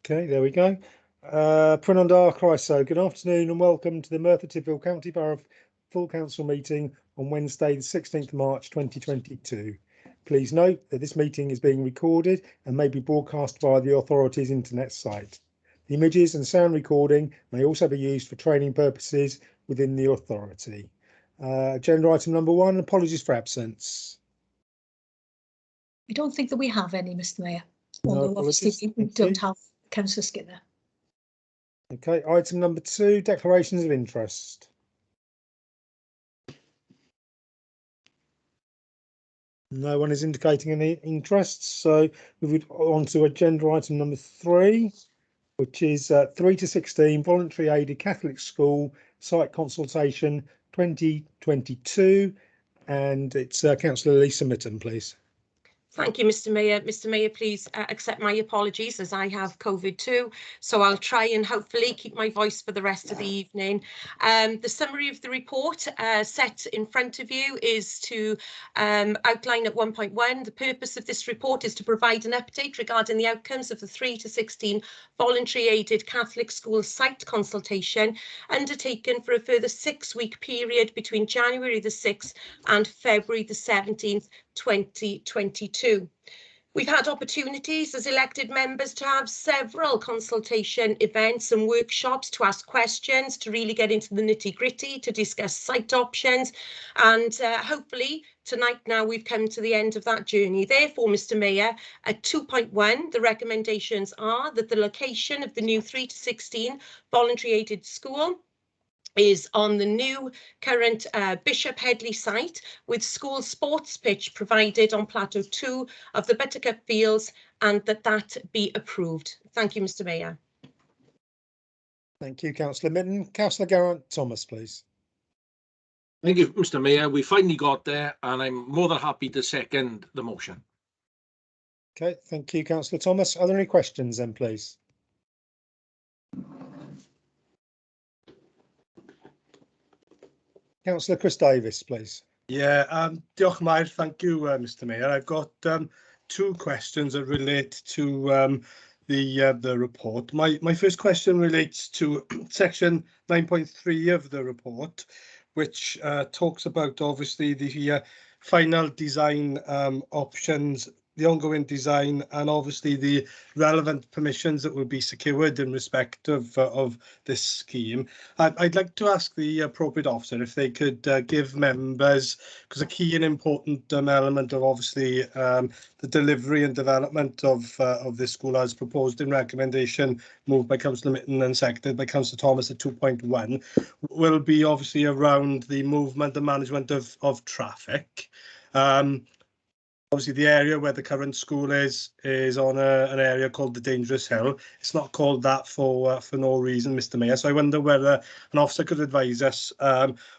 Okay, there we go. Pranandar Chryso, good afternoon and welcome to the Merthyr Tydfil County Borough Full Council meeting on Wednesday, the 16th March 2022. Please note that this meeting is being recorded and may be broadcast via the authority's internet site. The images and sound recording may also be used for training purposes within the authority. Agenda item number 1, apologies for absence. I don't think that we have any, Mr. Mayor, No, although obviously we don't have Councillor Skinner. Okay, item number 2, declarations of interest. No one is indicating any interests, so moving on to agenda item number 3, which is 3 to 16 voluntary aided Catholic school site consultation 2022, and it's Councillor Lisa Mitten, please. Thank you, Mr. Mayor. Mr. Mayor, please accept my apologies as I have COVID too. So I'll try and hopefully keep my voice for the rest of the evening. The summary of the report set in front of you is to outline at 1.1. The purpose of this report is to provide an update regarding the outcomes of the 3 to 16 voluntary aided Catholic school site consultation undertaken for a further 6-week period between January the 6th and February the 17th, 2022. We've had opportunities as elected members to have several consultation events and workshops to ask questions, to really get into the nitty-gritty, to discuss site options, and hopefully tonight now we've come to the end of that journey. Therefore, Mr. Mayor, at 2.1, the recommendations are that the location of the new 3 to 16 voluntary aided school is on the new current Bishop Headley site, with school sports pitch provided on Plateau 2 of the Buttercup Fields, and that be approved. Thank you, Mr. Mayor. Thank you, Councillor Mitten. Councillor Geraint Thomas, please. Thank you, Mr. Mayor. We finally got there, and I'm more than happy to second the motion. Okay, thank you, Councillor Thomas. Are there any questions then, please? Councillor Chris Davis, please. Yeah, diolch yn fawr. Thank you, Mr. Mayor. I've got 2 questions that relate to the report. My first question relates to section 9.3 of the report, which talks about obviously the final design options, the ongoing design, and obviously the relevant permissions that will be secured in respect of this scheme. I'd like to ask the appropriate officer if they could give members, because a key and important element of obviously the delivery and development of this school as proposed in recommendation moved by Councillor Mitten and seconded by Councillor Thomas at 2.1 will be obviously around the movement and management of traffic. Obviously, the area where the current school is on an area called the Dangerous Hill. It's not called that for no reason, Mr. Mayor. So I wonder whether an officer could advise us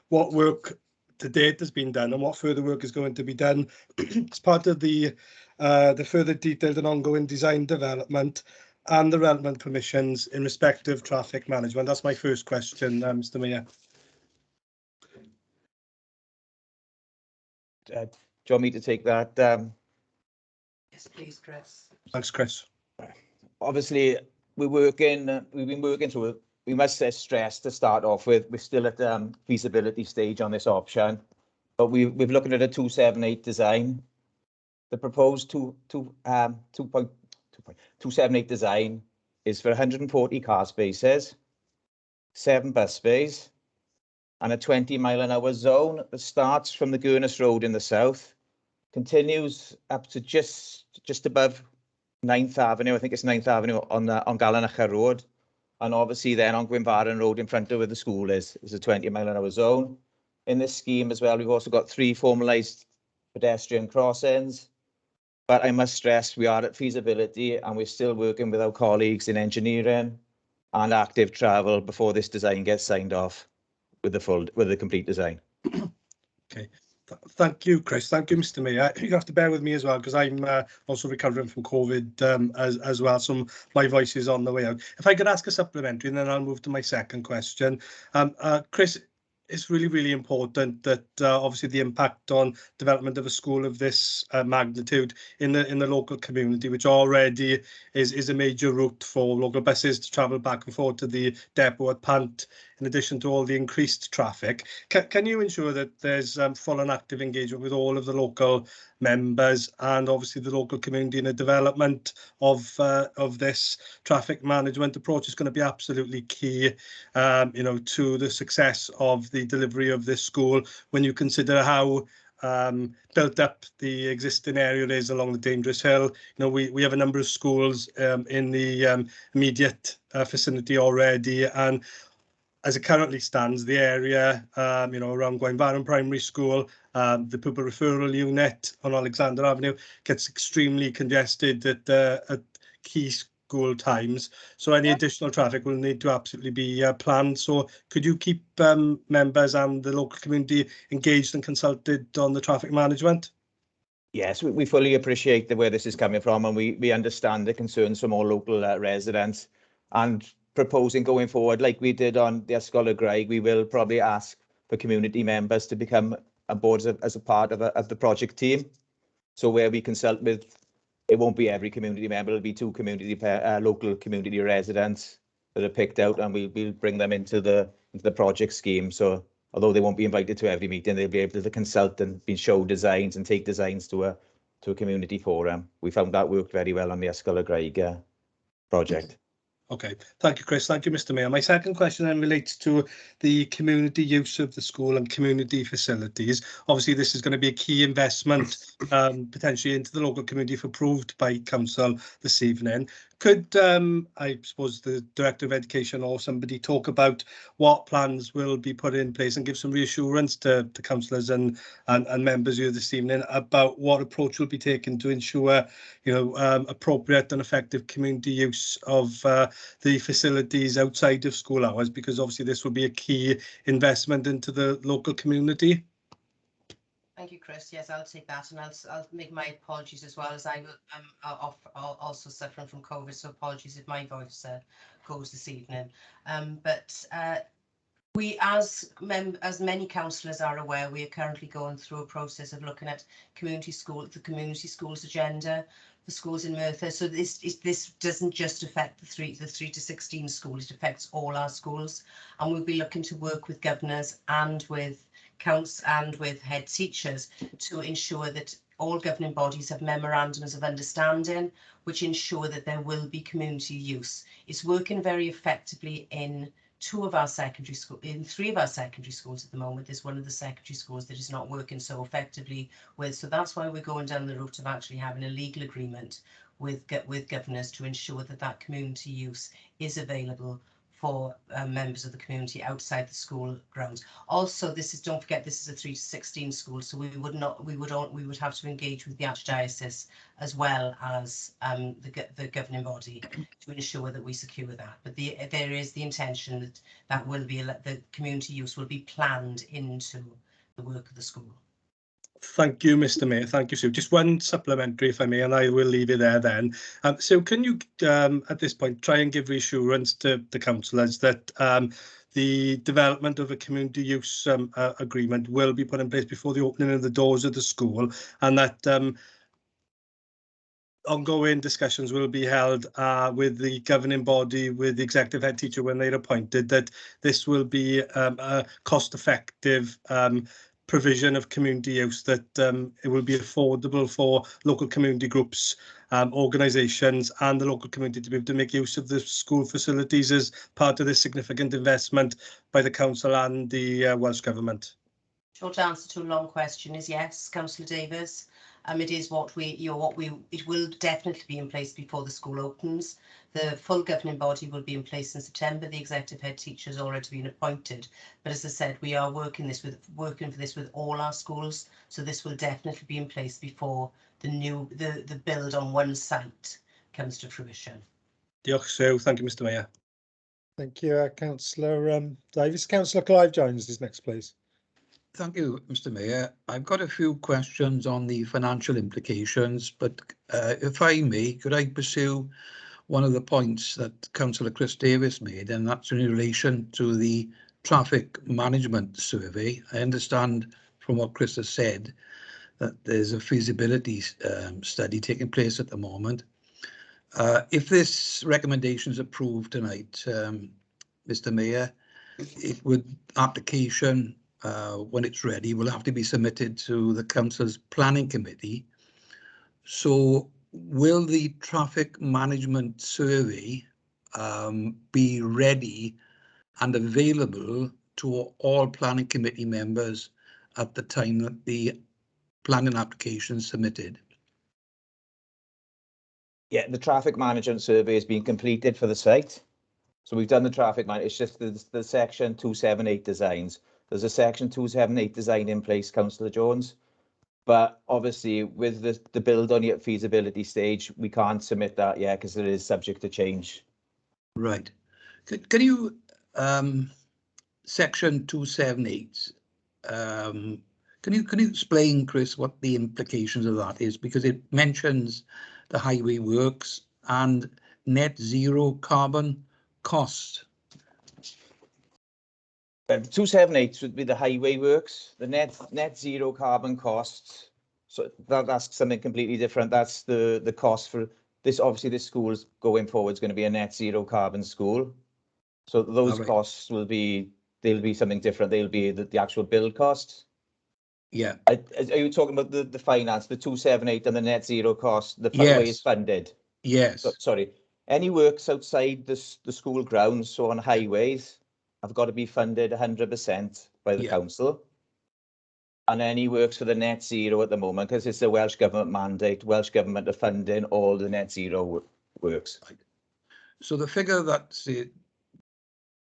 what work to date has been done and what further work is going to be done as part of the further detailed and ongoing design development and the relevant permissions in respect of traffic management. That's my first question, Mr. Mayor. Do you want me to take that? Yes, please, Chris. Thanks, Chris. Obviously, we've been working through it. We must stress to start off with, we're still at the feasibility stage on this option, but we've looking at a 278 design. The proposed 2.278 design is for 140 car spaces, 7 bus bays, and a 20-mile-an-hour zone that starts from the Gurness Road in the south, continues up to just above 9th Avenue. I think it's 9th Avenue on Galanacha Road, and obviously then on Gwynfarin Road in front of where the school is a 20-mile-an-hour zone. In this scheme as well, we've also got 3 formalised pedestrian crossings, but I must stress we are at feasibility and we're still working with our colleagues in engineering and active travel before this design gets signed off with the complete design. Okay. Thank you, Chris. Thank you, Mr. Mayor. You have to bear with me as well because I'm also recovering from COVID as well, so my voice is on the way out. If I could ask a supplementary, and then I'll move to my second question. Chris, it's really, really important that obviously the impact on development of a school of this magnitude in the local community, which already is a major route for local buses to travel back and forth to the depot at Pant, in addition to all the increased traffic. Can you ensure that there's full and active engagement with all of the local members and obviously the local community in the development of this traffic management approach? Is going to be absolutely key, you know, to the success of the delivery of this school, when you consider how built up the existing area is along the Dangerous Hill. You know, we have a number of schools in the immediate vicinity already, and as it currently stands, the area, you know, around Gwaenbarren Primary School, the pupil referral unit on Alexander Avenue gets extremely congested at key school times. So any additional traffic will need to absolutely be planned. So could you keep members and the local community engaged and consulted on the traffic management? Yes, we fully appreciate where this is coming from, and we understand the concerns from all local residents. And proposing going forward, like we did on the Ysgol y Graig, we will probably ask for community members to become on board as a part of the project team. So where we consult with, it won't be every community member, it'll be 2 local community residents that are picked out, and we'll bring them into the project scheme. So although they won't be invited to every meeting, they'll be able to consult and be show designs and take designs to a community forum. We found that worked very well on the Ysgol y Graig project. Okay, thank you, Chris. Thank you, Mr. Mayor. My second question then relates to the community use of the school and community facilities. Obviously, this is going to be a key investment potentially into the local community if approved by council this evening. Could, I suppose, the Director of Education or somebody talk about what plans will be put in place and give some reassurance to councillors and members here this evening about what approach will be taken to ensure, you know, appropriate and effective community use of the facilities outside of school hours, because obviously this will be a key investment into the local community. Thank you, Chris. Yes, I'll take that, and I'll make my apologies as well, as I will also suffering from COVID, so apologies if my voice goes this evening. We, as many councillors are aware, we are currently going through a process of looking at the community schools agenda for schools in Merthyr. So this doesn't just affect the 3 to 16 schools; it affects all our schools, and we'll be looking to work with governors and with counts and with head teachers to ensure that all governing bodies have memorandums of understanding which ensure that there will be community use. It's working very effectively in 3 of our secondary schools at the moment. There's one of the secondary schools that is not working so effectively with, so that's why we're going down the route of actually having a legal agreement with governors to ensure that that community use is available for members of the community outside the school grounds. Also, don't forget, this is a 3 to 16 school, so we would have to engage with the Archdiocese as well as the governing body to ensure that we secure that. But there is the intention that will be the community use will be planned into the work of the school. Thank you, Mr. Mayor. Thank you, Sue. Just one supplementary, if I may, and I will leave it there then. So can you, at this point, try and give reassurance to the councillors that the development of a community use agreement will be put in place before the opening of the doors of the school, and that ongoing discussions will be held with the governing body, with the executive head teacher when they're appointed, that this will be a cost-effective provision of community use, that it will be affordable for local community groups, organisations and the local community to be able to make use of the school facilities as part of this significant investment by the council and the Welsh Government. Short answer to a long question is yes, Councillor Davies. It is it will definitely be in place before the school opens. The full governing body will be in place in September. The executive head teacher has already been appointed. But as I said, we are working for this with all our schools. So this will definitely be in place before the build on one site comes to fruition. Diolch, Sue. Thank you, Mr. Mayor. Thank you, Councillor Davies. Councillor Clive Jones is next, please. Thank you, Mr. Mayor. I've got a few questions on the financial implications, but if I may, could I pursue one of the points that Councillor Chris Davies made, and that's in relation to the traffic management survey. I understand from what Chris has said that there's a feasibility study taking place at the moment. If this recommendation is approved tonight, Mr. Mayor, application, when it's ready, will have to be submitted to the council's planning committee. So will the traffic management survey be ready and available to all planning committee members at the time that the planning application is submitted? Yeah, the traffic management survey has been completed for the site. So we've done the traffic man. It's just the section 278 designs. There's a section 278 design in place, Councillor Jones. But obviously with the build on your feasibility stage, we can't submit that yet because it is subject to change. Right. Can you, section 278, can you explain, Chris, what the implications of that is? Because it mentions the highway works and net zero carbon cost. 278 would be the highway works, the net zero carbon costs. So that's something completely different. That's the cost for this. Obviously, this school is going forward is going to be a net zero carbon school. So those costs will be, they'll be something different. They'll be the actual build costs. Yeah. Are you talking about the finance, the 278 and the net zero cost, the way it's funded? Yes. So, sorry, any works outside the school grounds, so on highways, have got to be funded 100% by the council. And any works for the net zero at the moment, because it's the Welsh Government mandate, Welsh Government are funding all the net zero works. So the figure that's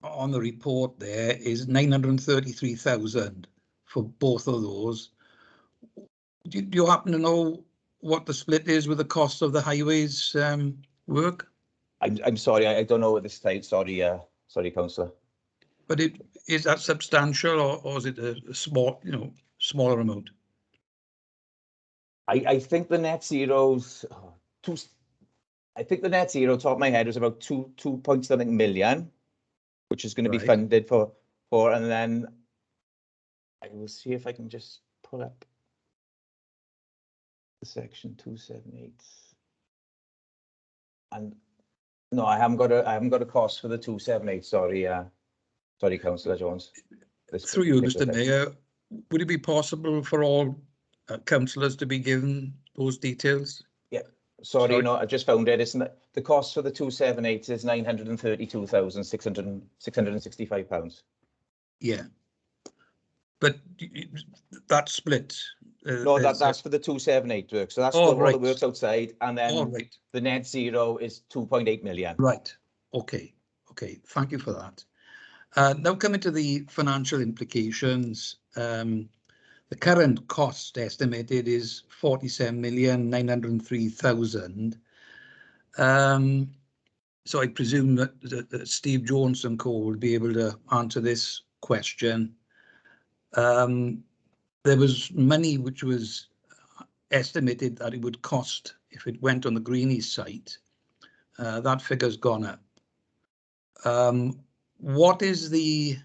on the report there is 933,000 for both of those. Do you happen to know what the split is with the cost of the highways work? I'm sorry, I don't know at this time. Sorry, sorry, councillor. But is that substantial, or is it a small, smaller amount? I think the net zero's I think the net zero, top of my head, was about 2 point something million, which is going to be funded for, and then I will see if I can just pull up the section 278. And no, I haven't got a cost for the 278. Sorry, sorry, Councillor Jones. Through you, Mr. Mayor, would it be possible for all councillors to be given those details? Yeah, sorry, no, I just found it. Isn't it? The cost for the 278 is £932,665. Yeah, but that split. No, that's for the 278 work. So that's all the works outside, and then the net zero is 2.8 million. Right. Okay. Okay. Thank you for that. Now coming to the financial implications, the current cost estimated is 47,903,000. So I presume that Steve Jones and Co will be able to answer this question. There was money which was estimated that it would cost if it went on the Greenies site. That figure's gone up. What is the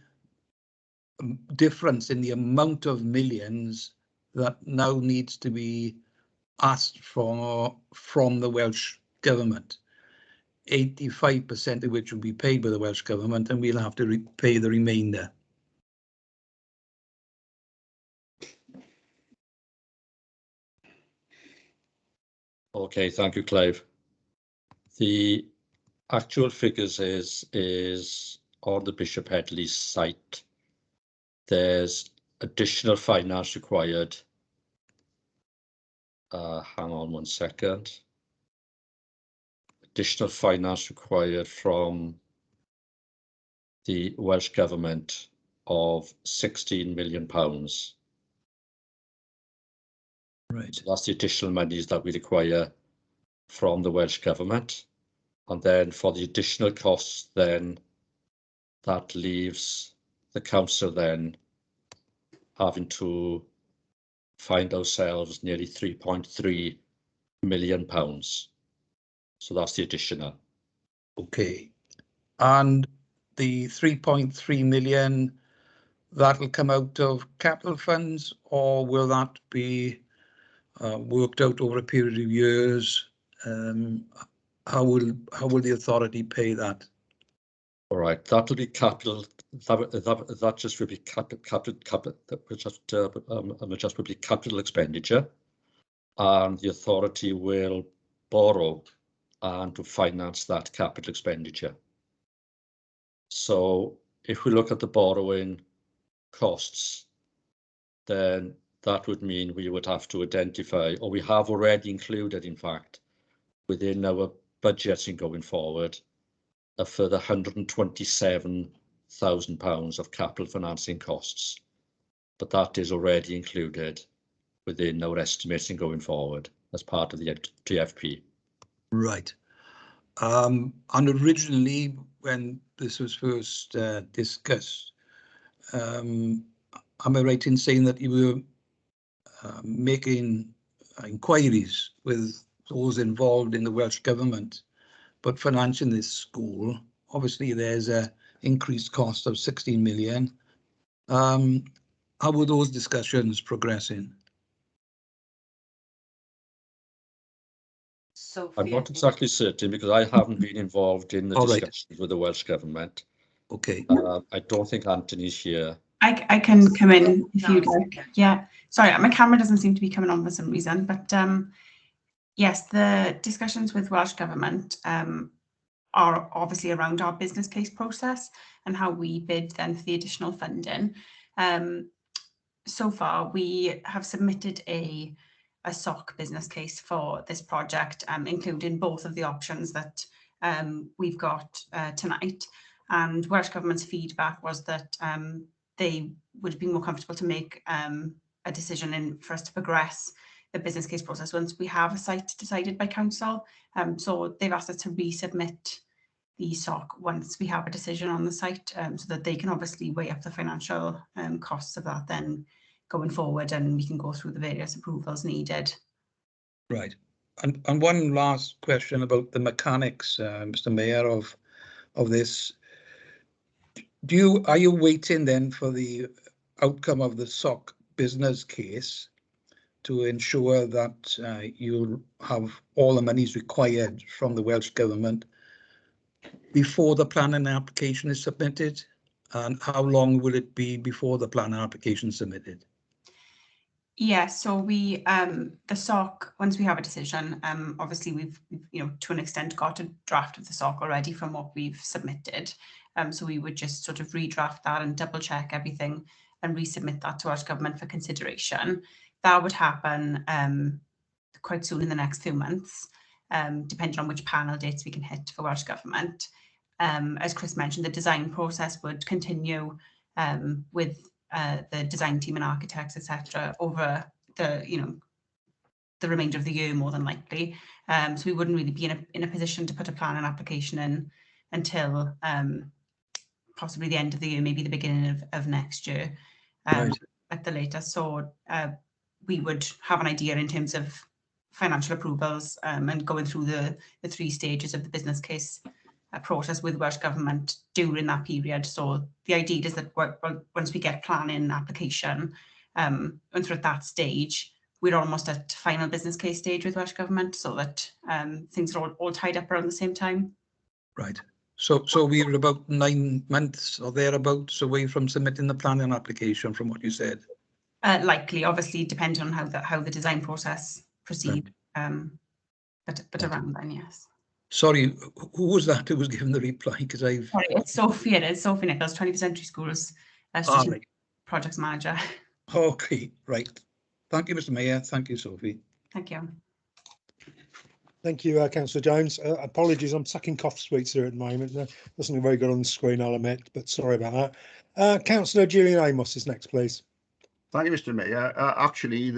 difference in the amount of millions that now needs to be asked from the Welsh Government? 85% of which will be paid by the Welsh Government, and we'll have to pay the remainder. Okay, thank you, Clive. The actual figures is on the Bishop Headley site. There's additional finance required. Hang on 1 second. Additional finance required from the Welsh Government of £16 million. Right. So that's the additional monies that we require from the Welsh Government. And then for the additional costs, then that leaves the council then having to find ourselves nearly £3.3 million. So that's the additional. Okay. And the 3.3 million that'll come out of capital funds, or will that be worked out over a period of years? How will the authority pay that? All right, that'll be capital. That just will be capital. Just will be capital expenditure, and the authority will borrow and to finance that capital expenditure. So if we look at the borrowing costs, then that would mean we would have to identify, or we have already included, in fact, within our budgeting going forward, a further £127,000 of capital financing costs. But that is already included within our estimating going forward as part of the TFP. Right. And originally, when this was first discussed, am I right in saying that you were making inquiries with those involved in the Welsh Government, but financing this school? Obviously, there's a increased cost of 16 million. How were those discussions progressing? Sophie, I'm I not think- exactly certain because I haven't been involved in the All right. discussions with the Welsh Government. Okay. I don't think Anthony's here. I can come in if No, you'd like. okay. Yeah, sorry, my camera doesn't seem to be coming on for some reason, but yes, the discussions with Welsh Government are obviously around our business case process and how we bid then for the additional funding. So far, we have submitted a SOC business case for this project, including both of the options that we've got tonight. And Welsh Government's feedback was that they would be more comfortable to make a decision for us to progress the business case process once we have a site decided by council. So they've asked us to resubmit the SOC once we have a decision on the site, so that they can obviously weigh up the financial costs of that then going forward, and we can go through the various approvals needed. Right. And one last question about the mechanics, Mr. Mayor, of this. Are you waiting then for the outcome of the SOC business case to ensure that you'll have all the monies required from the Welsh Government before the planning application is submitted? And how long will it be before the planning application is submitted? Yeah, so we the SOC, once we have a decision, obviously we've to an extent got a draft of the SOC already from what we've submitted. So we would just sort of redraft that and double check everything and resubmit that to Welsh Government for consideration. That would happen quite soon in the next few months, depending on which panel dates we can hit for Welsh Government. As Chris mentioned, the design process would continue with the design team and architects, etc., over the remainder of the year, more than likely. So we wouldn't really be in a position to put a planning application in until possibly the end of the year, maybe the beginning of next year, Right. at the latest. So we would have an idea in terms of financial approvals and going through the 3 stages of the business case process with Welsh Government during that period. So the idea is that once we get planning application, once we're at that stage, we're almost at final business case stage with Welsh Government, so that things are all tied up around the same time. Right. So we're about 9 months or thereabouts away from submitting the planning application, from what you said. Likely, obviously, depending on how the design process proceeds. But around then, yes. Sorry, who was that who was given the reply? Because Sorry, it's Sophie. It is Sophie Nichols, 21st Century Schools Strategic right. Projects Manager. Okay, right. Thank you, Mr. Mayor. Thank you, Sophie. Thank you. Thank you, Councillor Jones. Apologies, I'm sucking cough sweets here at the moment. Doesn't look very good on the screen, I'll admit, but sorry about that. Councillor Julian Amos is next, please. Thank you, Mr. Mayor. Actually,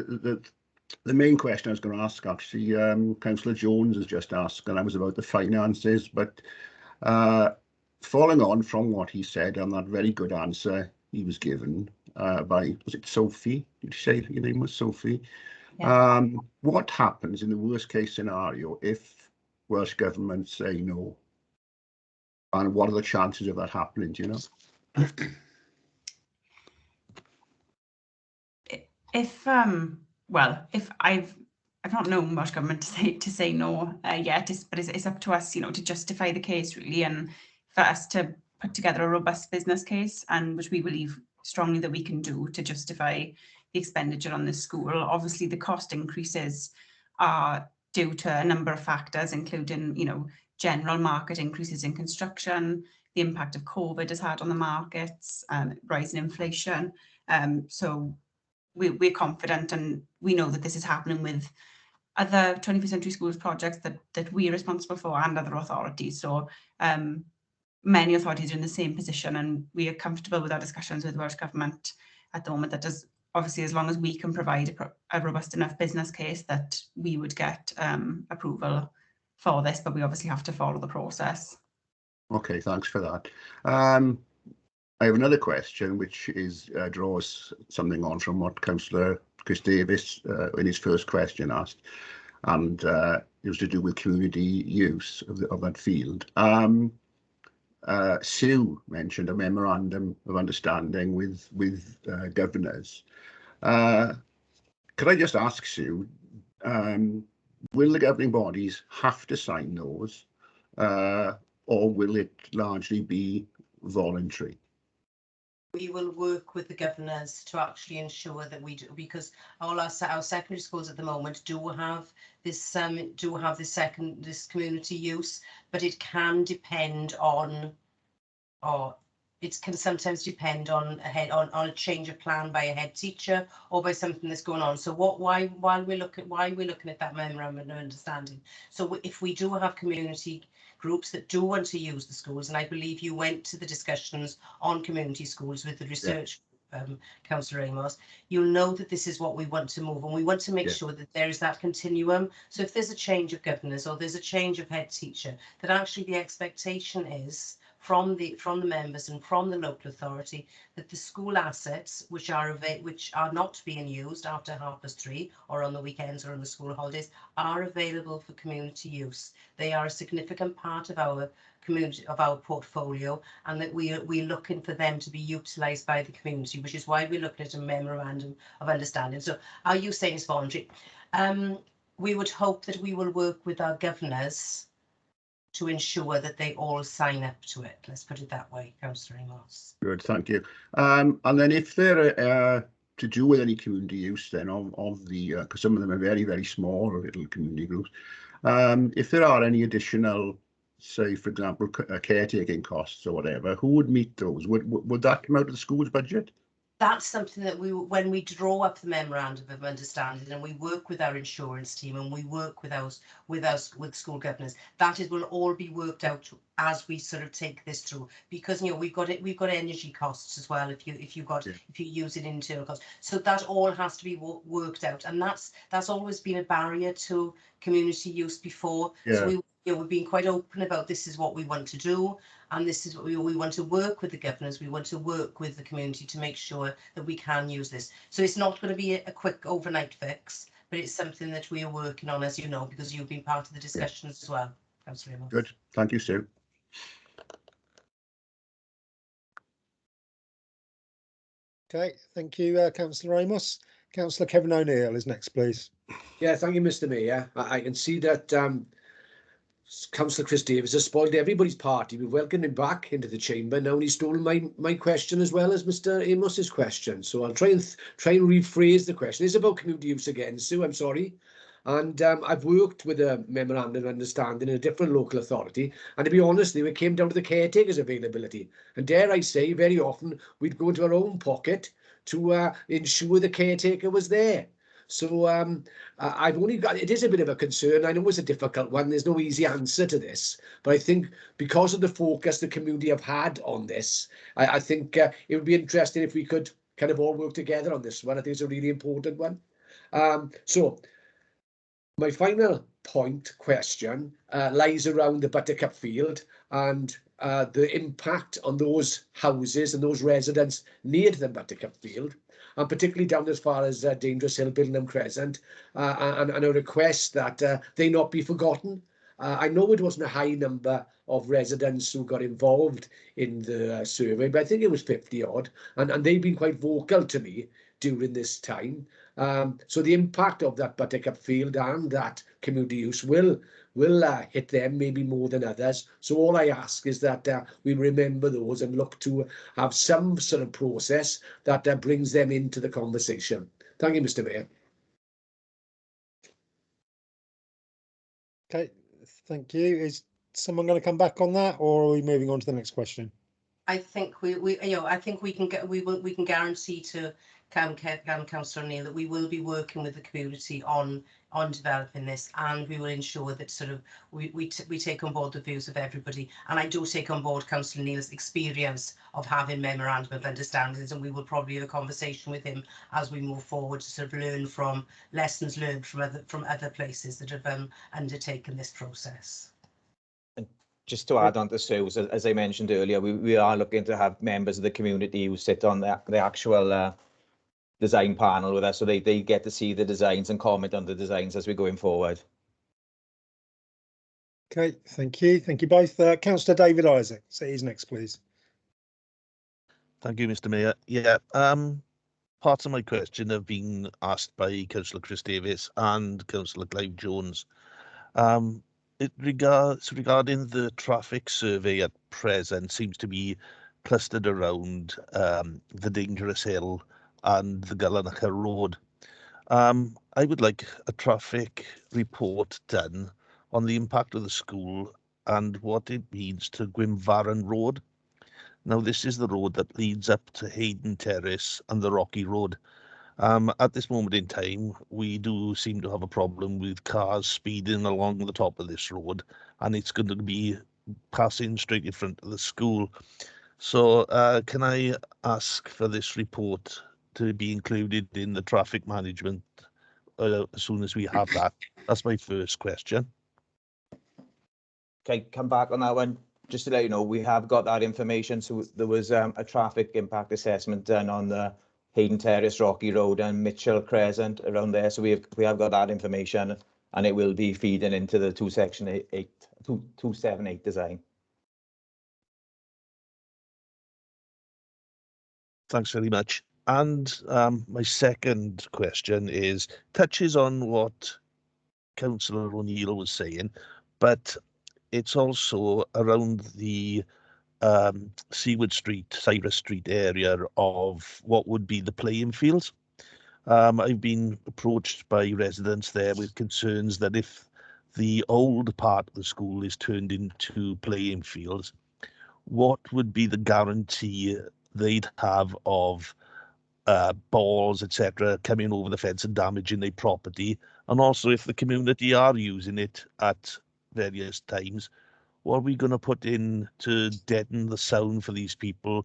the main question I was going to ask, actually, Councillor Jones has just asked, and that was about the finances. But following on from what he said and that very good answer he was given by, was it Sophie? Did you say your name was Sophie? Yeah. What happens in the worst case scenario if Welsh Government say no? And what are the chances of that happening, do you know? If if I've not known Welsh Government to say no yet, but it's up to us, to justify the case really, and for us to put together a robust business case, and which we believe strongly that we can do to justify the expenditure on this school. Obviously, the cost increases are due to a number of factors, including general market increases in construction, the impact of COVID has had on the markets, rise in inflation. So we're confident, and we know that this is happening with other 21st Century Schools projects that we're responsible for, and other authorities. So many authorities are in the same position, and we are comfortable with our discussions with Welsh Government at the moment. That does, obviously, as long as we can provide a robust enough business case, that we would get approval for this, but we obviously have to follow the process. Okay, thanks for that. I have another question, which is draws something on from what Councillor Chris Davis in his first question asked, and it was to do with community use of that field. Sue mentioned a memorandum of understanding with governors. Could I just ask Sue, will the governing bodies have to sign those, or will it largely be voluntary? We will work with the governors to actually ensure that we do, because all our secondary schools at the moment do have this community use, but it can depend on, or it can sometimes depend on a change of plan by a head teacher or by something that's going on. So why we're looking at that memorandum of understanding. So if we do have community groups that do want to use the schools, and I believe you went to the discussions on community schools with the research, Councillor Amos, you'll know that this is what we want to move, and we want to make sure that there is that continuum. So if there's a change of governors or there's a change of head teacher, that actually the expectation is from the members and from the local authority that the school assets which are not being used after 3:30 or on the weekends or on the school holidays are available for community use. They are a significant part of our community, of our portfolio, and that we're looking for them to be utilised by the community, which is why we're looking at a memorandum of understanding. So are you saying it's voluntary? We would hope that we will work with our governors to ensure that they all sign up to it. Let's put it that way, Councillor Amos. Good, thank you. And then if they're to do with any community use then of the, because some of them are very, very small little community groups, if there are any additional, say, for example, caretaking costs or whatever, who would meet those? Would that come out of the school's budget? That's something that when we draw up the memorandum of understanding and we work with our insurance team and we work with school governors, will all be worked out as we sort of take this through, because we've got energy costs as well if you use it in internal costs. So that all has to be worked out, and that's always been a barrier to community use before. So we've been quite open about this is what we want to do, and this is what we want to work with the governors, we want to work with the community to make sure that we can use this. So it's not going to be a quick overnight fix, but it's something that we are working on, as you know, because you've been part of the discussions as well. Councillor Amos. Good, thank you, Sue. Okay, thank you, Councillor Amos. Councillor Kevin O'Neill is next, please. Yeah, thank you, Mr. Mayor. I can see that Councillor Chris Davis has spoiled everybody's party. We've welcomed him back into the chamber now, and he's stolen my question as well as Mr. Amos's question. So I'll try and rephrase the question. It's about community use again, Sue. I'm sorry. And I've worked with a memorandum of understanding in a different local authority, and to be honest, it came down to the caretaker's availability. And dare I say, very often we'd go into our own pocket to ensure the caretaker was there. So I've only got, it is a bit of a concern. I know it's a difficult one. There's no easy answer to this, but I think because of the focus the community have had on this, I think it would be interesting if we could kind of all work together on this one. I think it's a really important one. So my final question lies around the Buttercup Field and the impact on those houses and those residents near to the Buttercup Field, and particularly down as far as Dangerous Hill, Billingham Crescent, and a request that they not be forgotten. I know it wasn't a high number of residents who got involved in the survey, but I think it was 50 odd, and they've been quite vocal to me during this time. So the impact of that buttercup field and that community use will hit them maybe more than others. So all I ask is that we remember those and look to have some sort of process that brings them into the conversation. Thank you, Mr. Mayor. Okay, thank you. Is someone going to come back on that, or are we moving on to the next question? I think I think we can guarantee to Councillor O'Neill that we will be working with the community on developing this, and we will ensure that sort of we take on board the views of everybody. And I do take on board Councillor O'Neill's experience of having memorandum of understandings, and we will probably have a conversation with him as we move forward to sort of learn from lessons learned from other places that have undertaken this process. Just to add on to Sue's, as I mentioned earlier, we are looking to have members of the community who sit on the actual design panel with us, so they get to see the designs and comment on the designs as we're going forward. Okay, thank you. Thank you both. Councillor David Isaac, so he's next, please. Thank you, Mr. Mayor. Yeah, parts of my question have been asked by Councillor Chris Davis and Councillor Clive Jones. Regarding the traffic survey at present seems to be clustered around the Dangerous Hill and the Gallanacha Road. I would like a traffic report done on the impact of the school and what it means to Gwynfarren Road. Now, this is the road that leads up to Hayden Terrace and the Rocky Road. At this moment in time, we do seem to have a problem with cars speeding along the top of this road, and it's going to be passing straight in front of the school. So can I ask for this report to be included in the traffic management as soon as we have that? That's my first question. Okay, come back on that one. Just to let you know, we have got that information. So there was a traffic impact assessment done on the Hayden Terrace, Rocky Road and Mitchell Crescent around there. So we have got that information, and it will be feeding into the 278 design. Thanks very much. And my second question touches on what Councillor O'Neill was saying, but it's also around the Seaward Street, Cyrus Street area of what would be the playing fields. I've been approached by residents there with concerns that if the old part of the school is turned into playing fields, what would be the guarantee they'd have of balls, etc., coming over the fence and damaging their property? And also, if the community are using it at various times, what are we going to put in to deaden the sound for these people?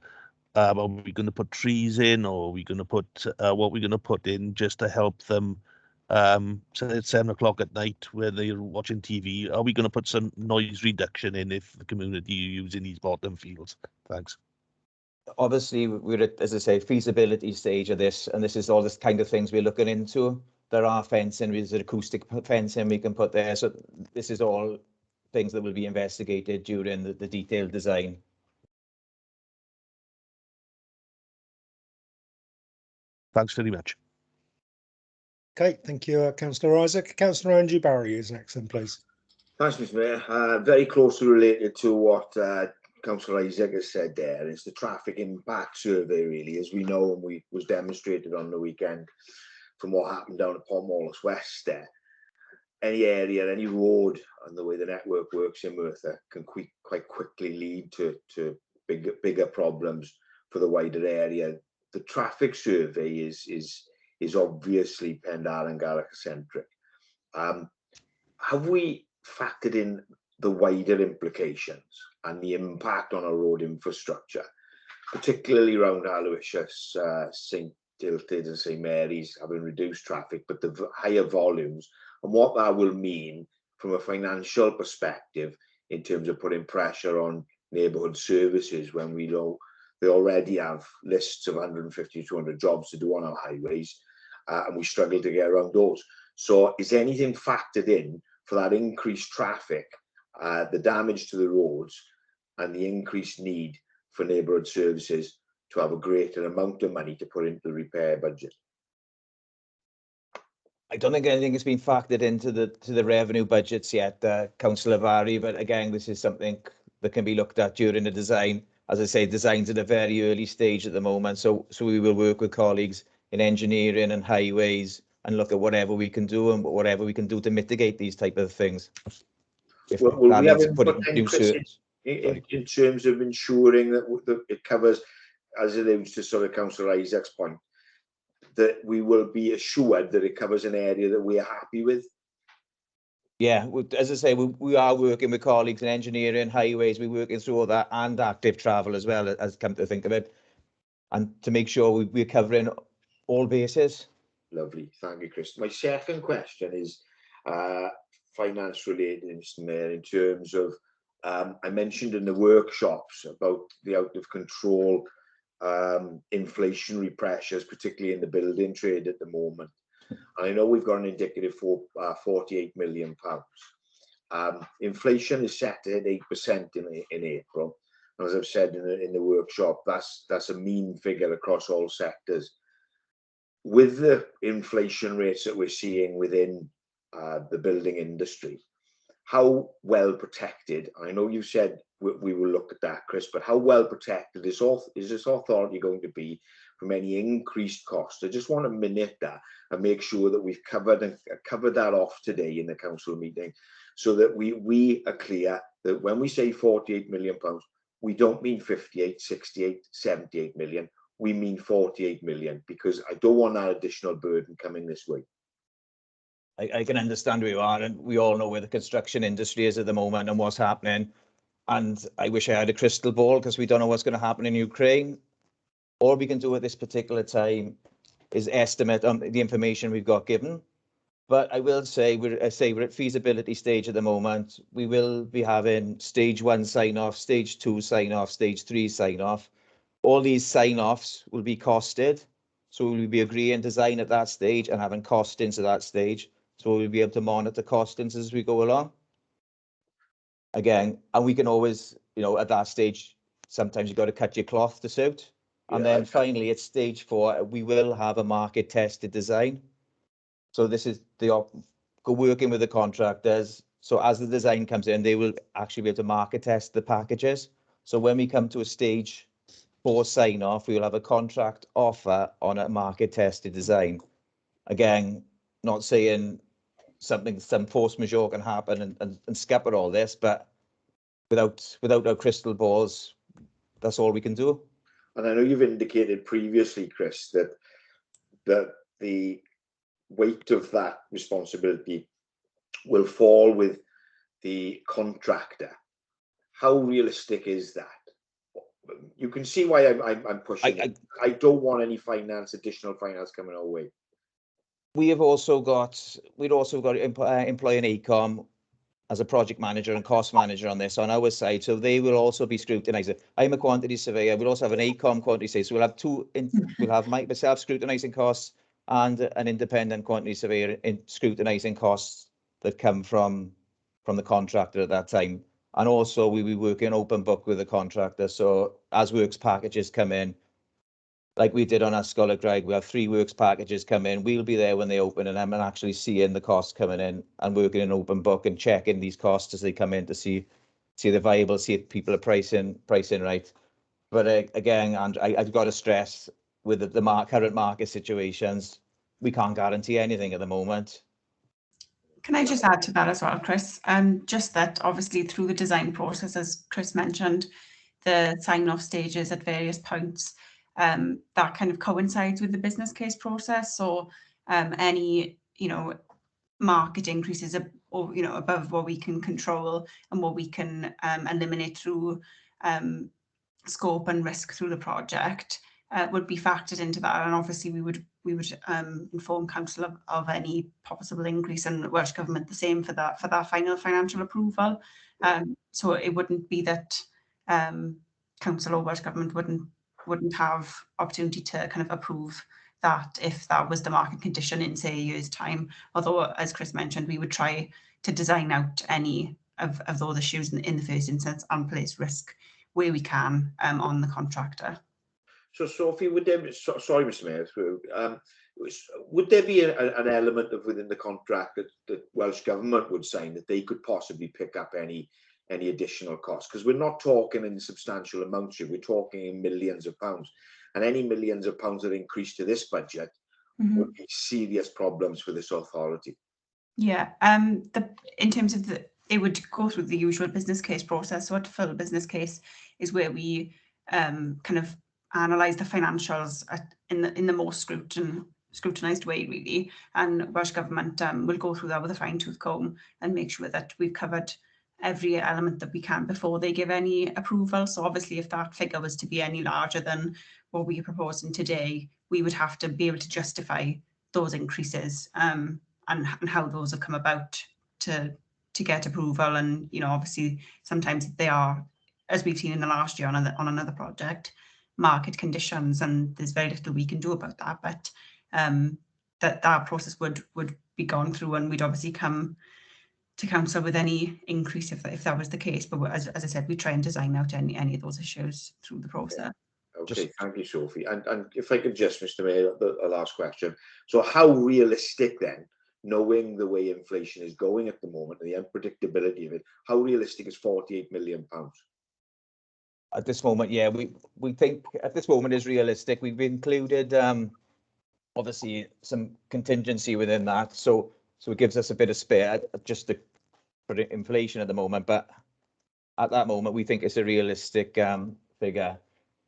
Are we going to put trees in, or are we going to put what we're going to put in just to help them? So at 7 o'clock at night when they're watching TV, are we going to put some noise reduction in if the community are using these bottom fields? Thanks. Obviously, we're at, as I say, feasibility stage of this, and this is all this kind of things we're looking into. There are fencing, there's acoustic fencing we can put there. So this is all things that will be investigated during the detailed design. Thanks very much. Okay, thank you, Councillor Isaac. Councillor Andrew Barry is next, then, please. Thanks, Mr. Mayor. Very closely related to what Councillor Isaac has said there is the traffic impact survey, really, as we know, and was demonstrated on the weekend from what happened down at Portmorlis West there. Any area, any road, and the way the network works in Merthyr can quite quickly lead to bigger problems for the wider area. The traffic survey is obviously Pendar and Gallagher centric. Have we factored in the wider implications and the impact on our road infrastructure, particularly around Aloysius, St Tilted and St Mary's having reduced traffic, but the higher volumes, and what that will mean from a financial perspective in terms of putting pressure on neighbourhood services when we know they already have lists of 150 to 200 jobs to do on our highways, and we struggle to get around those. So is anything factored in for that increased traffic, the damage to the roads, and the increased need for neighbourhood services to have a greater amount of money to put into the repair budget? I don't think anything has been factored into the revenue budgets yet, Councillor Vary, but again, this is something that can be looked at during the design. As I say, design's at a very early stage at the moment, so we will work with colleagues in engineering and highways and look at whatever we can do and whatever we can do to mitigate these type of things. If Will that we have means putting input then, new Chris, certs. in terms of ensuring that it covers, as it alludes to sort of Councillor Isaac's point, that we will be assured that it covers an area that we are happy with? Yeah, as I say, we are working with colleagues in engineering, highways, we're working through all that and active travel as well, as come to think of it. And to make sure we're covering all bases. Lovely, thank you, Chris. My second question is finance related, Mr. Mayor, in terms of, I mentioned in the workshops about the out of control inflationary pressures, particularly in the building trade at the moment. I know we've got an indicative for £48 million. Inflation is set at 8% in April. As I've said in the workshop, that's a mean figure across all sectors. With the inflation rates that we're seeing within the building industry, how well protected, I know you said we will look at that, Chris, but how well protected is this authority going to be from any increased cost? I just want to minute that and make sure that we've covered that off today in the council meeting, so that we are clear that when we say £48 million, we don't mean 58, 68, 78 million. We mean 48 million, because I don't want that additional burden coming this way. I can understand where you are, and we all know where the construction industry is at the moment and what's happening. And I wish I had a crystal ball, because we don't know what's going to happen in Ukraine. All we can do at this particular time is estimate on the information we've got given. But I will say we're at feasibility stage at the moment. We will be having stage 1 sign off, stage 2 sign off, stage 3 sign off. All these sign offs will be costed. So we'll be agreeing design at that stage and having costings at that stage. So we'll be able to monitor costings as we go along. Again, and we can always, at that stage, sometimes you've got to cut your cloth to suit. And then finally, at stage 4, we will have a market tested design. So this is working with the contractors. So as the design comes in, they will actually be able to market test the packages. So when we come to a stage 4 sign off, we will have a contract offer on a market tested design. Again, not saying some force majeure can happen and scupper all this, but without our crystal balls, that's all we can do. And I know you've indicated previously, Chris, that the weight of that responsibility will fall with the contractor. How realistic is that? You can see why I'm pushing it. I don't want any additional finance coming our way. We'd also got employ an ACOM as a project manager and cost manager on this on our side, so they will also be scrutinising. I'm a quantity surveyor. We'll also have an ACOM quantity surveyor. So we'll have we'll have myself scrutinising costs and an independent quantity surveyor scrutinising costs that come from the contractor at that time. And also we'll be working open book with the contractor. So as works packages come in, like we did on our Scholar Craig, we have 3 works packages come in. We'll be there when they open, and I'm actually seeing the costs coming in and working in open book and checking these costs as they come in to see the viable, see if people are pricing right. But again, and I've got to stress with the current market situations, we can't guarantee anything at the moment. Can I just add to that as well, Chris? Just that obviously through the design process, as Chris mentioned, the sign-off stages at various points, that kind of coincides with the business case process. So any, market increases above what we can control and what we can eliminate through scope and risk through the project would be factored into that. And obviously we would inform council of any possible increase, and Welsh Government the same for that final financial approval. So it wouldn't be that council or Welsh Government wouldn't have opportunity to kind of approve that if that was the market condition in, say, a year's time. Although, as Chris mentioned, we would try to design out any of those issues in the first instance and place risk where we can on the contractor. So Sophie, would there, sorry, Mr. Mayor, would there be an element of within the contract that Welsh Government would sign that they could possibly pick up any additional costs? Because we're not talking in substantial amounts here, we're talking in millions of pounds, and any millions of pounds that increase to this budget would be serious problems for this authority. Yeah, in terms of it would go through the usual business case process. So a full business case is where we kind of analyse the financials in the most scrutinised way, really. And Welsh Government will go through that with a fine-tooth comb and make sure that we've covered every element that we can before they give any approval. So obviously, if that figure was to be any larger than what we're proposing today, we would have to be able to justify those increases and how those have come about to get approval. And, you know, obviously sometimes they are, as we've seen in the last year on another project, market conditions, and there's very little we can do about that. But that process would be gone through, and we'd obviously come to council with any increase if that was the case. But as I said, we try and design out any of those issues through the process. Okay, thank you, Sophie. And if I could just, Mr. Mayor, a last question. So how realistic then, knowing the way inflation is going at the moment and the unpredictability of it, how realistic is £48 million? At this moment, yeah, we think at this moment is realistic. We've included obviously some contingency within that, so it gives us a bit of spare just for inflation at the moment. But at that moment, we think it's a realistic figure.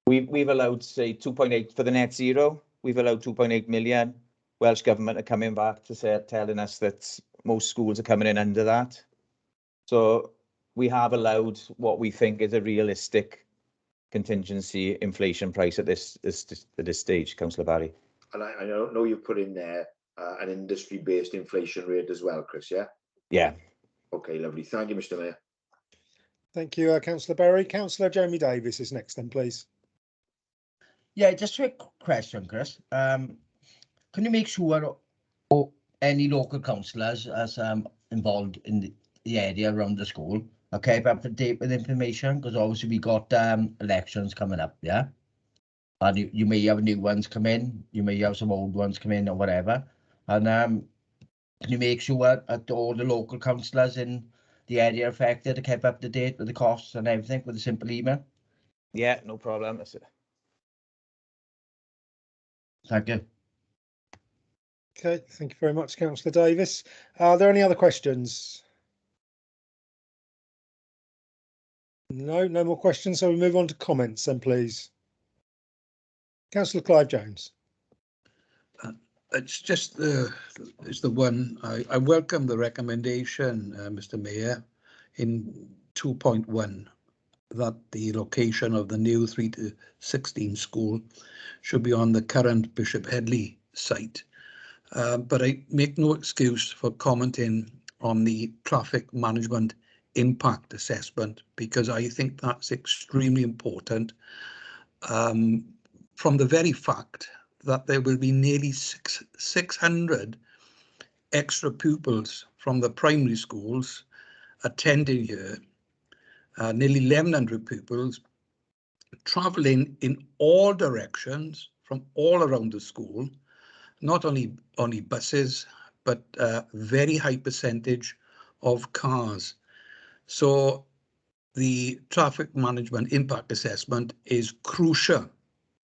We've allowed, say, 2.8 for the net zero. We've allowed 2.8 million. Welsh Government are coming back to say, telling us that most schools are coming in under that. So we have allowed what we think is a realistic contingency inflation price at this stage, Councillor Barry. And I know you put in there an industry-based inflation rate as well, Chris, yeah? Yeah. Okay, lovely. Thank you, Mr. Mayor. Thank you, Councillor Berry. Councillor Jamie Davis is next then, please. Yeah, just a quick question, Chris. Can you make sure any local councillors as involved in the area around the school are kept up to date with information? Because obviously we got elections coming up, yeah? And you may have new ones come in, you may have some old ones come in or whatever. And can you make sure that all the local councillors in the area affected are kept up to date with the costs and everything with a simple email? Yeah, no problem. That's it. Thank you. Okay, thank you very much, Councillor Davis. Are there any other questions? No more questions. So we move on to comments then, please. Councillor Clive Jones. It's just the one. I welcome the recommendation, Mr. Mayor, in 2.1 that the location of the new 3 to 16 school should be on the current Bishop Headley site. But I make no excuse for commenting on the traffic management impact assessment, because I think that's extremely important, from the very fact that there will be nearly 600 extra pupils from the primary schools attending here, nearly 1,100 pupils travelling in all directions from all around the school, not only buses, but a very high percentage of cars. So the traffic management impact assessment is crucial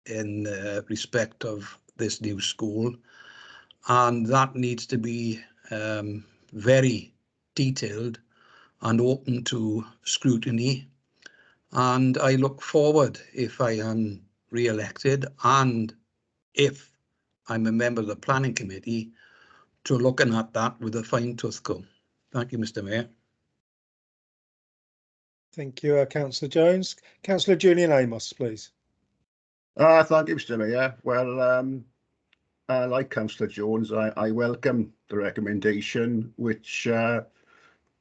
in respect of this new school, and that needs to be very detailed and open to scrutiny. And I look forward, if I am re-elected and if I'm a member of the planning committee, to looking at that with a fine-tooth comb. Thank you, Mr. Mayor. Thank you, Councillor Jones. Councillor Julian Amos, please. Thank you, Mr. Mayor. Well, like Councillor Jones, I welcome the recommendation, which I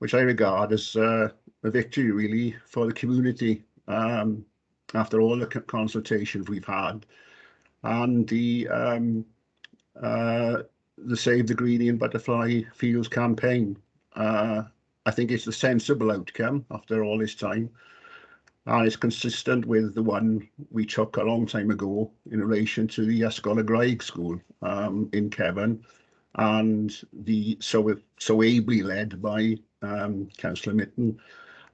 regard as a victory, really, for the community after all the consultations we've had, and the Save the Greenie and Butterfly Fields campaign. I think it's a sensible outcome after all this time. and it's consistent with the one we took a long time ago in relation to the Ysgol y Graig School in Kevin, and so ably led by Councillor Mitten.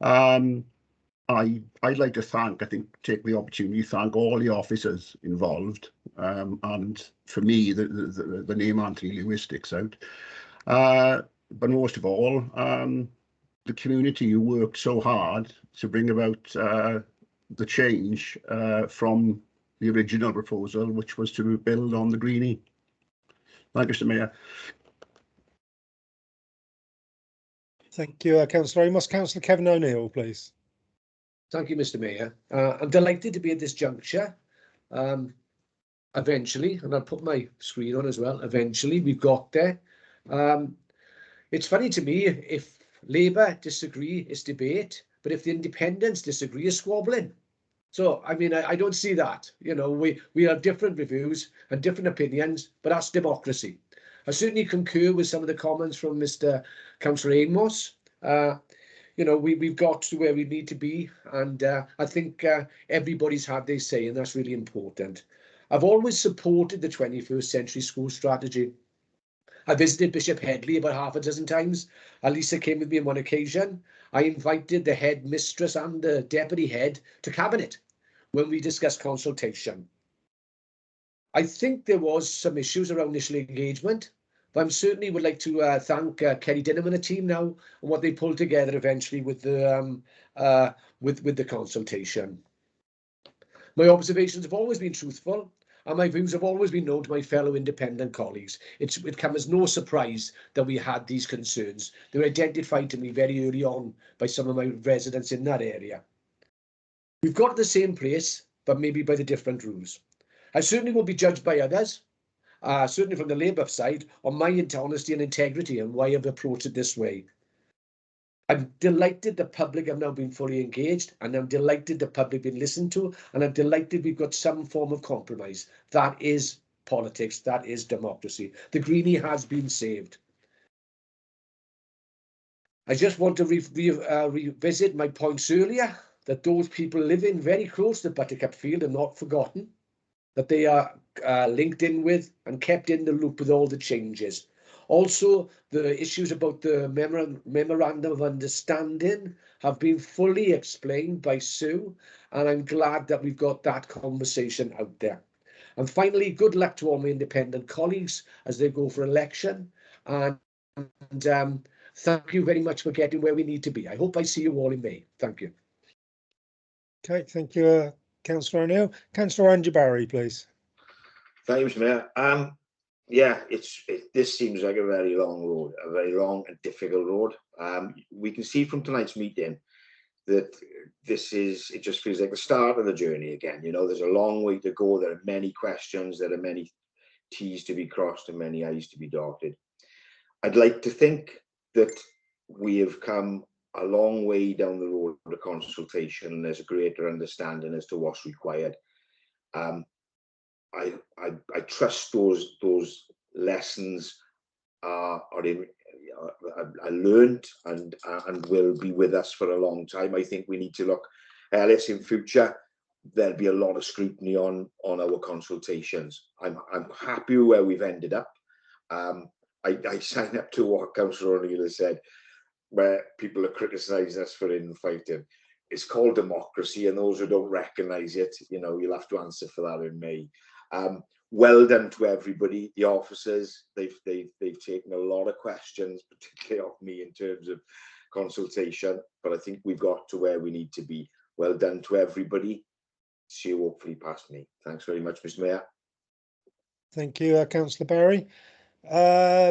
I'd like to take the opportunity to thank all the officers involved, and for me the name Anthony Lewis sticks out, but most of all the community who worked so hard to bring about the change from the original proposal, which was to build on the Greenie. Thank you, Mr. Mayor. Thank you, Councillor Amos. Councillor Kevin O'Neill, please. Thank you, Mr. Mayor. I'm delighted to be at this juncture. Eventually, and I'll put my screen on as well. Eventually, we've got there. It's funny to me, if Labour disagree, it's debate, but if the independents disagree, it's squabbling. So, I mean, I don't see that. You know, we have different reviews and different opinions, but that's democracy. I certainly concur with some of the comments from Mr. Councillor Amos. You know, we've got to where we need to be, and I think everybody's had their say, and that's really important. I've always supported the 21st century school strategy. I visited Bishop Headley about half a dozen times. Alisa came with me on one occasion. I invited the head mistress and the deputy head to cabinet when we discussed consultation. I think there was some issues around initial engagement, but I certainly would like to thank Kerry Dinham and the team now on what they pulled together eventually with the consultation. My observations have always been truthful, and my views have always been known to my fellow independent colleagues. It came as no surprise that we had these concerns. They were identified to me very early on by some of my residents in that area. We've got to the same place, but maybe by the different rules. I certainly won't be judged by others, certainly from the Labour side, on my honesty and integrity and why I've approached it this way. I'm delighted the public have now been fully engaged, and I'm delighted the public been listened to, and I'm delighted we've got some form of compromise. That is politics, that is democracy. The Greenie has been saved. I just want to revisit my points earlier, that those people living very close to Buttercup Field are not forgotten, that they are linked in with and kept in the loop with all the changes. Also, the issues about the memorandum of understanding have been fully explained by Sue, and I'm glad that we've got that conversation out there. And finally, good luck to all my independent colleagues as they go for election, and thank you very much for getting where we need to be. I hope I see you all in May. Thank you. Okay, thank you, Councillor O'Neill. Councillor Andrew Barry, please. Thank you, Mr. Mayor. Yeah, this seems like a very long road, a very long and difficult road. We can see from tonight's meeting that it just feels like the start of the journey again. You know, there's a long way to go. There are many questions, there are many T's to be crossed and many I's to be dotted. I'd like to think that we have come a long way down the road of consultation, and there's a greater understanding as to what's required. I trust those lessons are learned and will be with us for a long time. I think we need to look, Ellis, in future. There'll be a lot of scrutiny on our consultations. I'm happy where we've ended up. I sign up to what Councillor O'Neill has said, where people are criticising us for infighting. It's called democracy, and those who don't recognise it, you know, you'll have to answer for that in May. Well done to everybody, the officers. They've taken a lot of questions, particularly off me in terms of consultation, but I think we've got to where we need to be. Well done to everybody. See you hopefully past me. Thanks very much, Mr. Mayor. Thank you, Councillor Barry.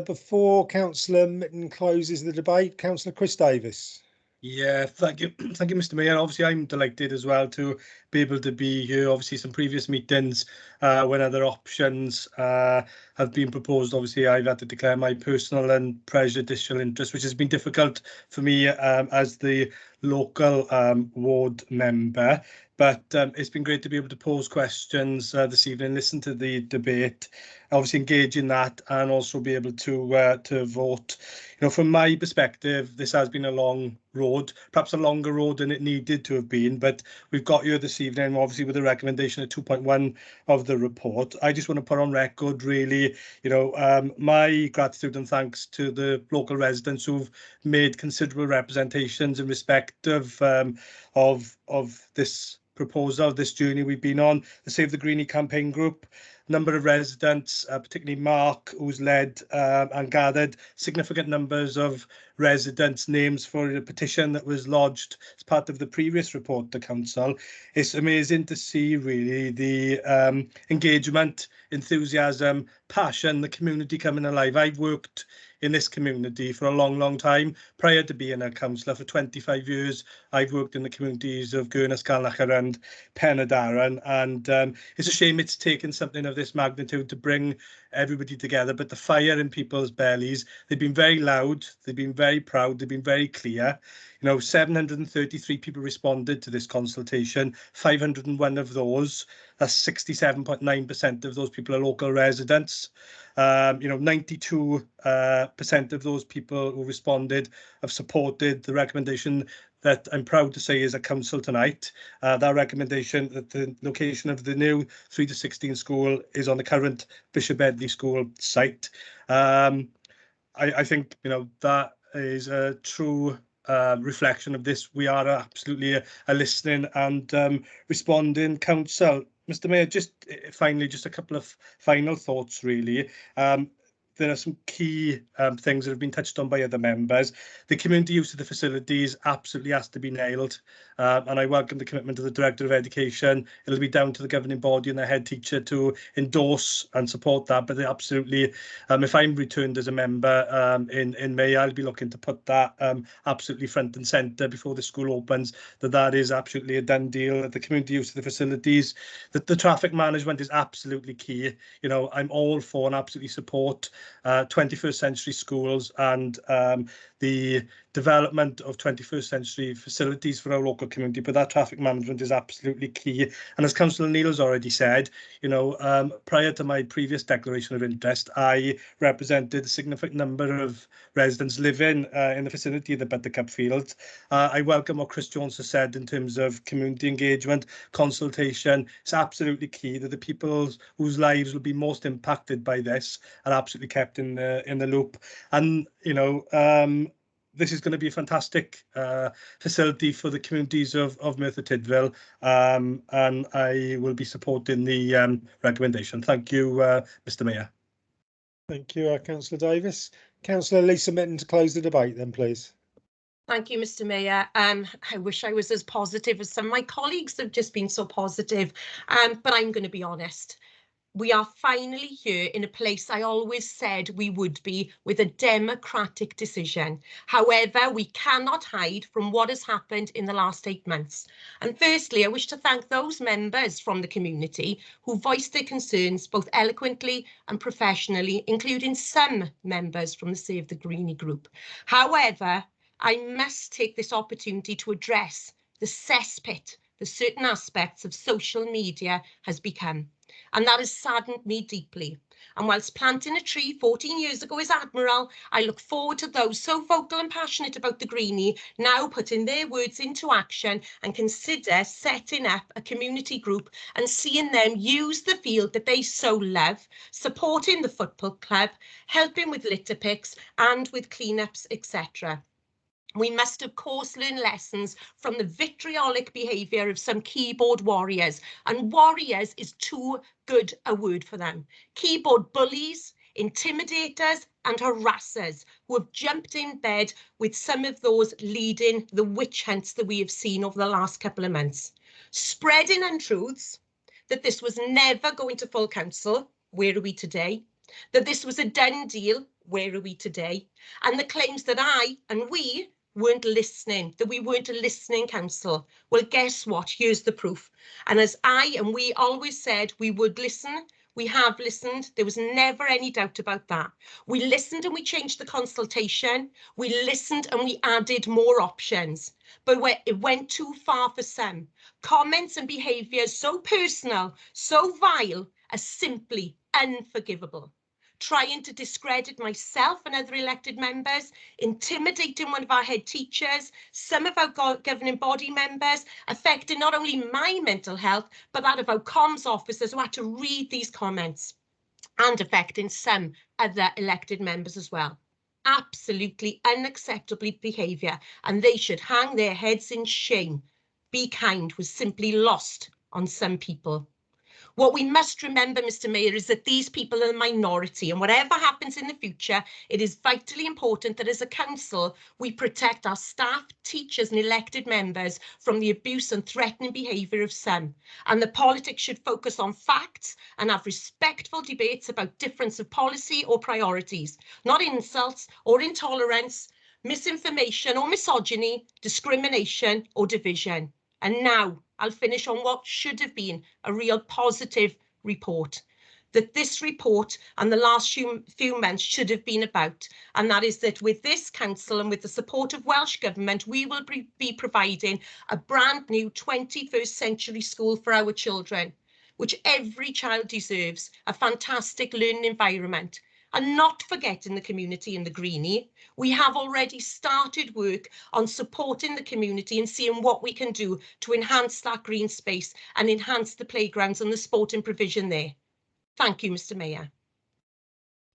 Before Councillor Mitten closes the debate, Councillor Chris Davis. Yeah, thank you, Mr. Mayor. Obviously, I'm delighted as well to be able to be here. Obviously, some previous meetings when other options have been proposed. Obviously, I've had to declare my personal and prejudicial interest, which has been difficult for me as the local ward member. But it's been great to be able to pose questions this evening, listen to the debate, obviously engage in that, and also be able to vote. You know, from my perspective, this has been a long road, perhaps a longer road than it needed to have been, but we've got here this evening, obviously with the recommendation of 2.1 of the report. I just want to put on record, really, you know, my gratitude and thanks to the local residents who've made considerable representations in respect of this proposal, this journey we've been on. The Save the Greenie campaign group, number of residents, particularly Mark, who's led and gathered significant numbers of residents' names for a petition that was lodged as part of the previous report to council. It's amazing to see, really, the engagement, enthusiasm, passion, the community coming alive. I've worked in this community for a long time. Prior to being a councillor for 25 years, I've worked in the communities of Gurnes, Carnachar and Penydaran, and it's a shame it's taken something of this magnitude to bring everybody together, but the fire in people's bellies, they've been very loud, they've been very proud, they've been very clear. You know, 733 people responded to this consultation, 501 of those, that's 67.9% of those people are local residents. You know, 92% of those people who responded have supported the recommendation that I'm proud to say is a council tonight. That recommendation that the location of the new 3 to 16 school is on the current Bishop Edley School site. I think, you know, that is a true reflection of this. We are absolutely a listening and responding council. Mr. Mayor, just finally, just a couple of final thoughts, really. There are some key things that have been touched on by other members. The community use of the facilities absolutely has to be nailed, and I welcome the commitment of the Director of Education. It'll be down to the governing body and the head teacher to endorse and support that, but absolutely, if I'm returned as a member in May, I'll be looking to put that absolutely front and centre before the school opens, that is absolutely a done deal, that the community use of the facilities, that the traffic management is absolutely key. You know, I'm all for and absolutely support 21st century schools and the development of 21st century facilities for our local community, but that traffic management is absolutely key. And as Councillor Neil's already said, you know, prior to my previous declaration of interest, I represented a significant number of residents living in the vicinity of the Buttercup Fields. I welcome what Chris Jones has said in terms of community engagement, consultation. It's absolutely key that the people whose lives will be most impacted by this are absolutely kept in the loop. And, you know, this is going to be a fantastic facility for the communities of Merthyr Tydfil, and I will be supporting the recommendation. Thank you, Mr. Mayor. Thank you, Councillor Davis. Councillor Lisa Minton to close the debate then, please. Thank you, Mr. Mayor. I wish I was as positive as some of my colleagues have just been so positive, but I'm going to be honest. We are finally here in a place I always said we would be, with a democratic decision. However, we cannot hide from what has happened in the last 8 months. And firstly, I wish to thank those members from the community who voiced their concerns both eloquently and professionally, including some members from the Save the Greenie group. However, I must take this opportunity to address the cesspit that certain aspects of social media has become. And that has saddened me deeply. And whilst planting a tree 14 years ago is admirable, I look forward to those so vocal and passionate about the Greenie now putting their words into action and consider setting up a community group and seeing them use the field that they so love, supporting the football club, helping with litter picks and with cleanups, etc. We must, of course, learn lessons from the vitriolic behaviour of some keyboard warriors, and warriors is too good a word for them. Keyboard bullies, intimidators and harassers who have jumped in bed with some of those leading the witch hunts that we have seen over the last couple of months. Spreading untruths, that this was never going to full council, where are we today? That this was a done deal, where are we today? And the claims that I and we weren't listening, that we weren't a listening council. Well, guess what? Here's the proof. And as I and we always said we would listen, We have listened. There was never any doubt about that. We listened and we changed the consultation. We listened and we added more options. But it went too far for some. Comments and behaviours so personal, so vile, are simply unforgivable. Trying to discredit myself and other elected members, intimidating one of our head teachers, some of our governing body members, affecting not only my mental health, but that of our comms officers who had to read these comments, and affecting some other elected members as well. Absolutely unacceptable behaviour, and they should hang their heads in shame. Be kind was simply lost on some people. What we must remember, Mr. Mayor, is that these people are the minority, and whatever happens in the future, it is vitally important that as a council, we protect our staff, teachers and elected members from the abuse and threatening behaviour of some. And the politics should focus on facts and have respectful debates about difference of policy or priorities, not insults or intolerance, misinformation or misogyny, discrimination or division. And now I'll finish on what should have been a real positive report, that this report and the last few months should have been about, and that is that with this council and with the support of Welsh Government, we will be providing a brand new 21st century school for our children, which every child deserves, a fantastic learning environment. And not forgetting the community in the Greenie, we have already started work on supporting the community and seeing what we can do to enhance that green space and enhance the playgrounds and the sporting provision there. Thank you, Mr. Mayor.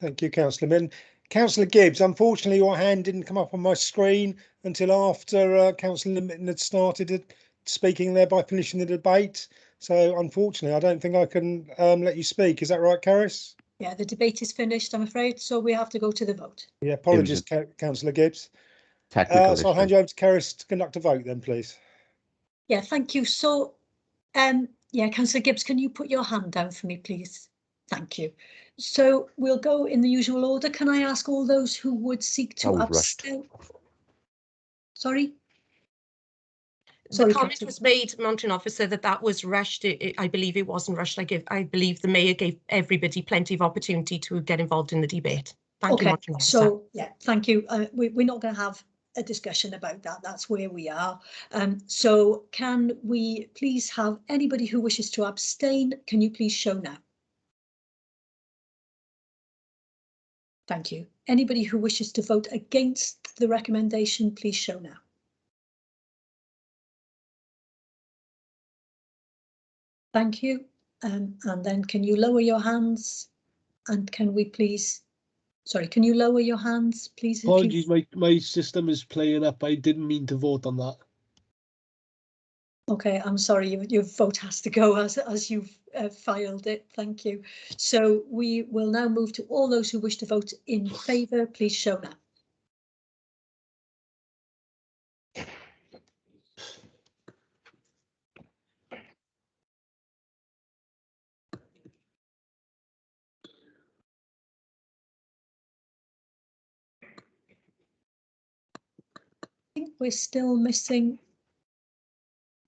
Thank you, Councillor Min. Councillor Gibbs, unfortunately your hand didn't come up on my screen until after Councillor Min had started speaking there by finishing the debate. So unfortunately, I don't think I can let you speak. Is that right, Caris? Yeah, the debate is finished, I'm afraid, so we have to go to the vote. Yeah, apologies, Councillor Gibbs. So I'll hand you over to Caris to conduct a vote then, please. Yeah, thank you. So, yeah, Councillor Gibbs, can you put your hand down for me, please? Thank you. So we'll go in the usual order. Can I ask all those who would seek to abstain? Sorry? The comment was made, Mountain Officer, that was rushed. I believe it wasn't rushed. I believe the Mayor gave everybody plenty of opportunity to get involved in the debate. Thank you, Mountain Officer. So, yeah, thank you. We're not going to have a discussion about that. That's where we are. So can we please have anybody who wishes to abstain? Can you please show now? Thank you. Anybody who wishes to vote against the recommendation, please show now. Thank you. And then can you lower your hands? And can we please, sorry, can you lower your hands, please? Apologies, my system is playing up. I didn't mean to vote on that. Okay, I'm sorry, your vote has to go as you've filed it. Thank you. So we will now move to all those who wish to vote in favour. Please show now. I think we're still missing.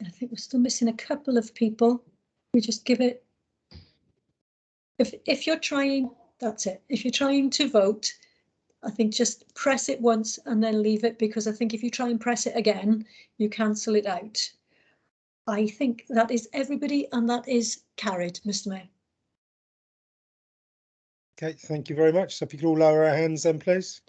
I think we're still missing a couple of people. We just give it. If you're trying, that's it. If you're trying to vote, I think just press it once and then leave it, because I think if you try and press it again, you cancel it out. I think that is everybody, and that is carried, Mr. Mayor. Okay, thank you very much. So if you could all lower our hands then, please.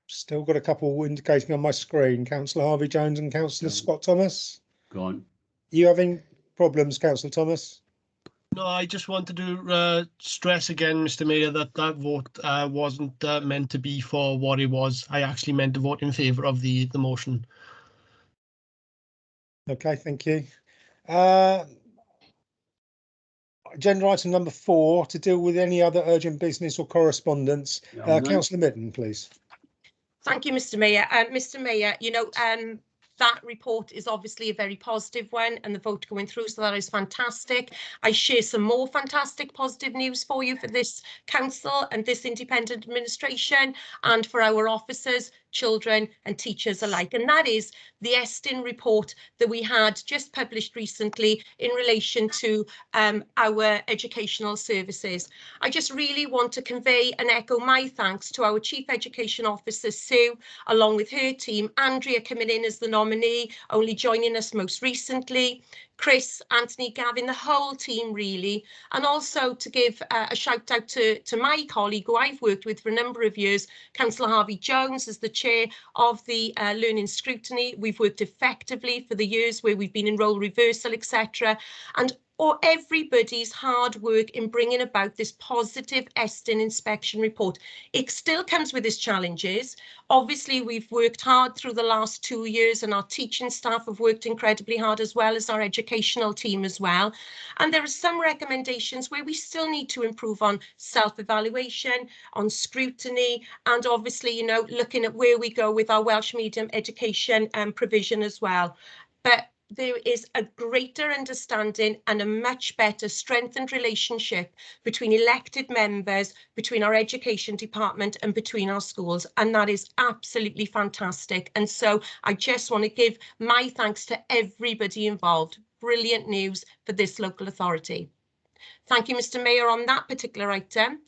Still got a couple indicating on my screen. Councillor Harvey Jones and Councillor Scott Thomas. Go on. Are you having problems, Councillor Thomas? No, I just wanted to stress again, Mr. Mayor, that vote wasn't meant to be for what it was. I actually meant to vote in favour of the motion. Okay, thank you. Agenda item number 4, to deal with any other urgent business or correspondence. Councillor Midden, please. Thank you, Mr. Mayor. Mr. Mayor, you know, that report is obviously a very positive one, and the vote going through, so that is fantastic. I share some more fantastic positive news for you for this council and this independent administration, and for our officers, children and teachers alike, and that is the Estin report that we had just published recently in relation to our educational services. I just really want to convey and echo my thanks to our Chief Education Officer, Sue, along with her team, Andrea coming in as the nominee, only joining us most recently, Chris, Anthony, Gavin, the whole team really, and also to give a shout out to my colleague who I've worked with for a number of years, Councillor Harvey Jones, as the chair of the Learning Scrutiny. We've worked effectively for the years where we've been in role reversal, etc. And or everybody's hard work in bringing about this positive Estin inspection report. It still comes with its challenges. Obviously, we've worked hard through the last 2 years, and our teaching staff have worked incredibly hard, as well as our educational team as well. And there are some recommendations where we still need to improve on self-evaluation, on scrutiny, and obviously, you know, looking at where we go with our Welsh medium education provision as well. But there is a greater understanding and a much better strengthened relationship between elected members, between our education department and between our schools, and that is absolutely fantastic. And so I just want to give my thanks to everybody involved. Brilliant news for this local authority. Thank you, Mr. Mayor, on that particular item.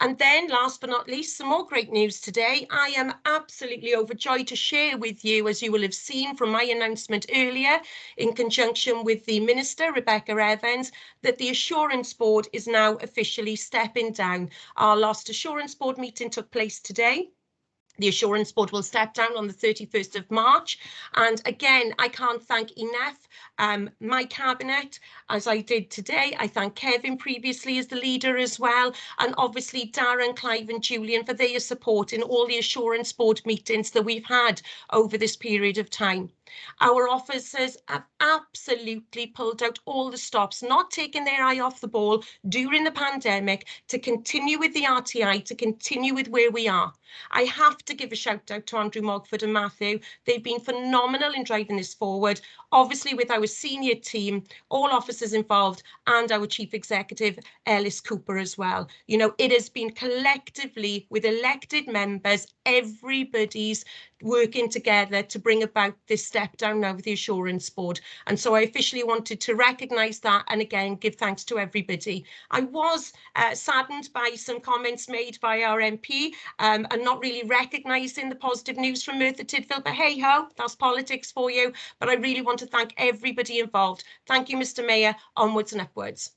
And then last but not least, some more great news today. I am absolutely overjoyed to share with you, as you will have seen from my announcement earlier, in conjunction with the Minister, Rebecca Evans, that the Assurance Board is now officially stepping down. Our last Assurance Board meeting took place today. The Assurance Board will step down on the 31st of March. And again, I can't thank enough my cabinet, as I did today. I thank Kevin previously as the leader as well. And obviously Darren, Clive and Julian for their support in all the Assurance Board meetings that we've had over this period of time. Our officers have absolutely pulled out all the stops, not taking their eye off the ball during the pandemic, to continue with the RTI, to continue with where we are. I have to give a shout out to Andrew Mogford and Matthew. They've been phenomenal in driving this forward, obviously with our senior team, all officers involved, and our Chief Executive, Ellis Cooper, as well. You know, it has been collectively with elected members, everybody's working together to bring about this step down now with the Assurance Board. And so I officially wanted to recognise that, and again give thanks to everybody. I was saddened by some comments made by our MP and not really recognising the positive news from Merthyr Tydfil, but hey ho, that's politics for you. But I really want to thank everybody involved. Thank you, Mr. Mayor. Onwards and upwards.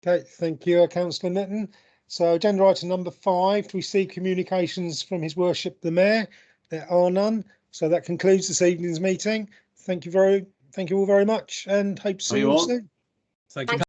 Okay, thank you, Councillor Nitton. So agenda item number 5, to receive communications from His Worship the Mayor. There are none. So that concludes this evening's meeting. Thank you all very much, and hope to see you all soon. Thank you.